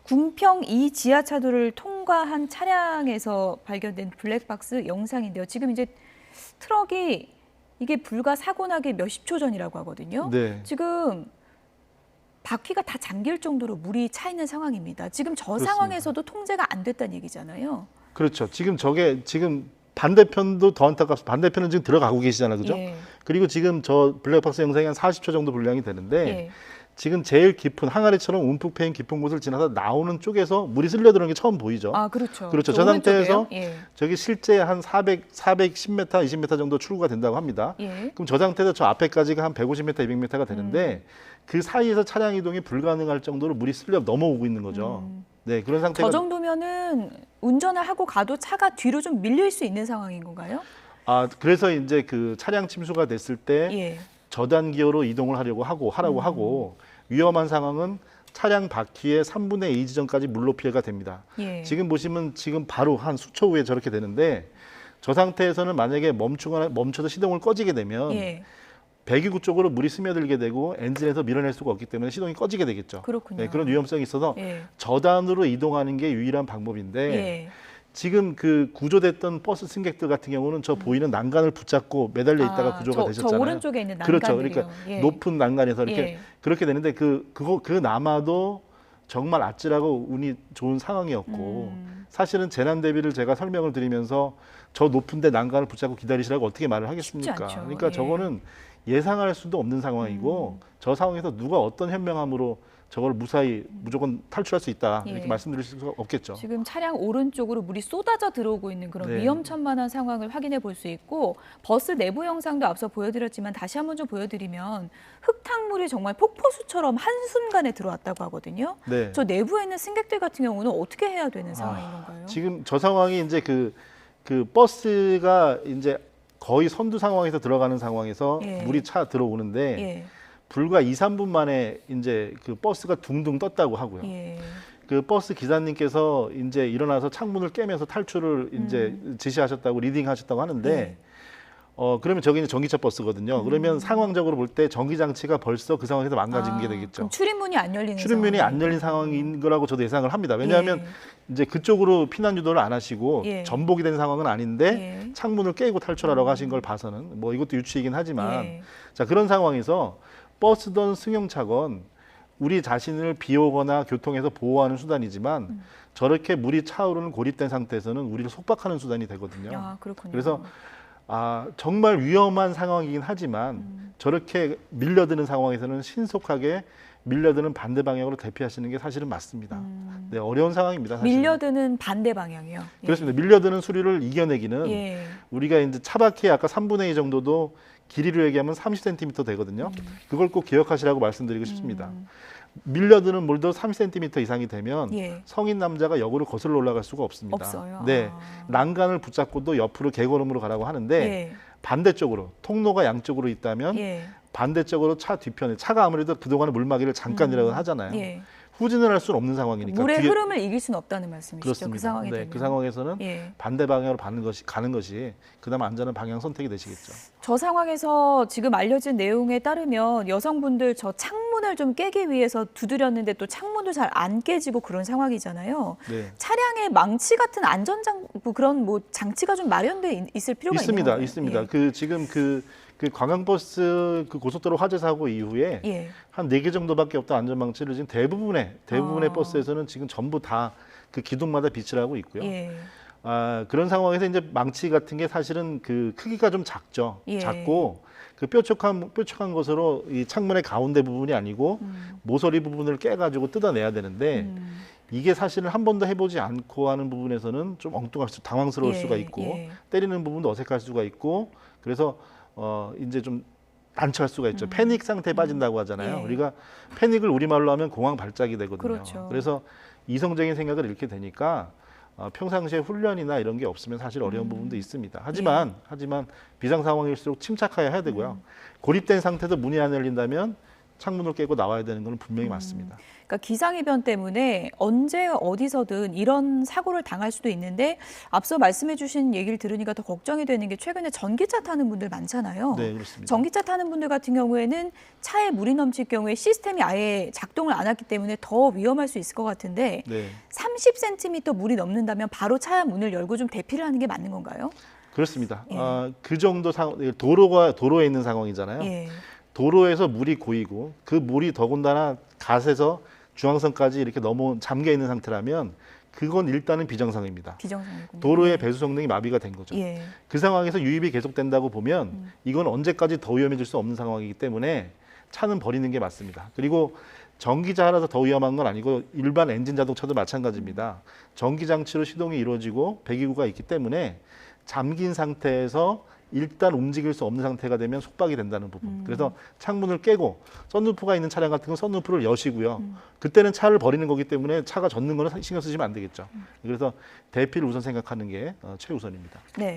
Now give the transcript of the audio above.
궁평 2 지하차도를 통과한 차량에서 발견된 블랙박스 영상인데요. 지금 이제 트럭이 이게 불과 사고 나기 몇십 초 전이라고 하거든요. 네. 지금 바퀴가 다 잠길 정도로 물이 차 있는 상황입니다. 지금 저 그렇습니다. 상황에서도 통제가 안 됐다는 얘기잖아요. 그렇죠. 지금 반대편도 더 안타깝습니다. 반대편은 지금 들어가고 계시잖아요. 그죠? 예. 그리고 지금 저 블랙박스 영상이 한 40초 정도 분량이 되는데 예. 지금 제일 깊은 항아리처럼 움푹 패인 깊은 곳을 지나서 나오는 쪽에서 물이 쓸려 들어오는 게 처음 보이죠. 아, 그렇죠. 그렇죠. 저 상태에서 예. 저기 실제 한 410m, 20m 정도 출구가 된다고 합니다. 예. 그럼 저 상태에서 저 앞에까지가 한 150m, 200m가 되는데 그 사이에서 차량 이동이 불가능할 정도로 물이 쓸려 넘어오고 있는 거죠. 네, 그런 상태가. 저 정도면은 운전을 하고 가도 차가 뒤로 좀 밀릴 수 있는 상황인 건가요? 그래서 이제 그 차량 침수가 됐을 때 예. 저단 기어로 이동을 하라고 하고 위험한 상황은 차량 바퀴의 3분의 2 지점까지 물로 피해가 됩니다. 예. 지금 보시면 지금 바로 한 수초 후에 저렇게 되는데 저 상태에서는 만약에 멈춰서 시동을 꺼지게 되면 예. 배기구 쪽으로 물이 스며들게 되고 엔진에서 밀어낼 수가 없기 때문에 시동이 꺼지게 되겠죠. 그렇군요. 네, 그런 위험성이 있어서 예. 저단으로 이동하는 게 유일한 방법인데 예. 지금 그 구조됐던 버스 승객들 같은 경우는 저 보이는 난간을 붙잡고 매달려 있다가 구조가 되셨잖아요. 저 오른쪽에 있는 난간들이요. 그렇죠. 그러니까 예. 높은 난간에서 이렇게 예. 그렇게 되는데 그 남아도 정말 아찔하고 운이 좋은 상황이었고 사실은 재난 대비를 제가 설명을 드리면서 저 높은데 난간을 붙잡고 기다리시라고 어떻게 말을 하겠습니까? 쉽지 않죠. 그러니까 예. 저거는 예상할 수도 없는 상황이고 저 상황에서 누가 어떤 현명함으로 저걸 무사히 무조건 탈출할 수 있다 이렇게 예. 말씀드릴 수가 없겠죠. 지금 차량 오른쪽으로 물이 쏟아져 들어오고 있는 그런 네. 위험천만한 상황을 확인해 볼 수 있고 버스 내부 영상도 앞서 보여드렸지만 다시 한번 좀 보여드리면 흙탕물이 정말 폭포수처럼 한순간에 들어왔다고 하거든요. 네. 저 내부에 있는 승객들 같은 경우는 어떻게 해야 되는 상황인 건가요? 지금 저 상황이 이제 그 버스가 이제 거의 선두 상황에서 들어가는 상황에서 예. 물이 차 들어오는데 예. 불과 2, 3분 만에 이제 그 버스가 둥둥 떴다고 하고요. 예. 그 버스 기사님께서 이제 일어나서 창문을 깨면서 탈출을 이제 지시하셨다고 리딩하셨다고 하는데 예. 그러면 저기 이제 전기차 버스거든요. 그러면 상황적으로 볼 때 전기 장치가 벌써 그 상황에서 망가진 게 되겠죠. 그럼 출입문이 안 열리는 출입문이 안 상황이니까. 열린 상황인 거라고 저도 예상을 합니다. 왜냐하면 예. 이제 그쪽으로 피난 유도를 안 하시고 예. 전복이 된 상황은 아닌데 예. 창문을 깨고 탈출하라고 하신 걸 봐서는 뭐 이것도 유치이긴 하지만 예. 자 그런 상황에서 버스든 승용차건 우리 자신을 비오거나 교통에서 보호하는 수단이지만 저렇게 물이 차오르는 고립된 상태에서는 우리를 속박하는 수단이 되거든요. 아, 그렇군요. 그래서 정말 위험한 상황이긴 하지만 저렇게 밀려드는 상황에서는 신속하게 밀려드는 반대 방향으로 대피하시는 게 사실은 맞습니다. 네, 어려운 상황입니다. 사실은. 밀려드는 반대 방향이요. 예. 그렇습니다. 밀려드는 수리를 이겨내기는 예. 우리가 이제 차바퀴의 아까 3분의 2 정도도 길이로 얘기하면 30cm 되거든요. 그걸 꼭 기억하시라고 말씀드리고 싶습니다. 밀려드는 물도 30cm 이상이 되면 예. 성인 남자가 역으로 거슬러 올라갈 수가 없습니다. 없어요. 네, 난간을 붙잡고도 옆으로 개걸음으로 가라고 하는데 예. 반대쪽으로 통로가 양쪽으로 있다면 예. 반대쪽으로 차 뒤편에 차가 아무래도 그동안은 물막이를 잠깐이라고 하잖아요. 예. 후진을 할 수는 없는 상황이니까 물의 뒤에- 흐름을 이길 수는 없다는 말씀이시죠. 그렇습니다. 그 상황이 네, 되면. 그 상황에서는 예. 반대 방향으로 가는 것이 그나마 안전한 방향 선택이 되시겠죠. 저 상황에서 지금 알려진 내용에 따르면 여성분들 저 창문을 좀 깨기 위해서 두드렸는데 또 창문도 잘 안 깨지고 그런 상황이잖아요. 네. 차량에 망치 같은 그런 뭐 장치가 좀 마련돼 있을 필요가 있습니다. 있는 건가요? 있습니다. 예. 그 지금 그 관광버스 그 고속도로 화재 사고 이후에 예. 한 4개 정도밖에 없던 안전망치를 지금 대부분의 버스에서는 지금 전부 다 그 기둥마다 비치를 하고 있고요. 예. 그런 상황에서 이제 망치 같은 게 사실은 그 크기가 좀 작죠. 예. 작고 그 뾰족한 것으로 이 창문의 가운데 부분이 아니고 모서리 부분을 깨가지고 뜯어내야 되는데 이게 사실은 한 번도 해보지 않고 하는 부분에서는 좀 당황스러울 예, 수가 있고 예. 때리는 부분도 어색할 수가 있고 그래서 이제 좀 난처할 수가 있죠. 패닉 상태에 빠진다고 하잖아요. 예. 우리가 패닉을 우리말로 하면 공황 발작이 되거든요. 그렇죠. 그래서 이성적인 생각을 잃게 되니까 평상시에 훈련이나 이런 게 없으면 사실 어려운 부분도 있습니다. 하지만 비상 상황일수록 침착하게 해야 되고요. 고립된 상태도 문이 안 열린다면 창문을 깨고 나와야 되는 건 분명히 맞습니다. 그러니까 기상이변 때문에 언제 어디서든 이런 사고를 당할 수도 있는데 앞서 말씀해 주신 얘기를 들으니까 더 걱정이 되는 게 최근에 전기차 타는 분들 많잖아요. 네, 그렇습니다. 전기차 타는 분들 같은 경우에는 차에 물이 넘칠 경우에 시스템이 아예 작동을 안 했기 때문에 더 위험할 수 있을 것 같은데 네. 30cm 물이 넘는다면 바로 차 문을 열고 좀 대피를 하는 게 맞는 건가요? 그렇습니다. 예. 그 정도 도로에 있는 상황이잖아요. 예. 도로에서 물이 고이고 그 물이 더군다나 갓에서 중앙선까지 이렇게 잠겨 있는 상태라면 그건 일단은 비정상입니다. 비정상이군요. 도로의 예. 배수 성능이 마비가 된 거죠. 예. 그 상황에서 유입이 계속된다고 보면 이건 언제까지 더 위험해질 수 없는 상황이기 때문에 차는 버리는 게 맞습니다. 그리고 전기차라서 더 위험한 건 아니고 일반 엔진 자동차도 마찬가지입니다. 전기 장치로 시동이 이루어지고 배기구가 있기 때문에 잠긴 상태에서 일단 움직일 수 없는 상태가 되면 속박이 된다는 부분. 그래서 창문을 깨고 썬루프가 있는 차량 같은 건 썬루프를 여시고요. 그때는 차를 버리는 거기 때문에 차가 젖는 거는 신경 쓰시면 안 되겠죠. 그래서 대피를 우선 생각하는 게 최우선입니다. 네.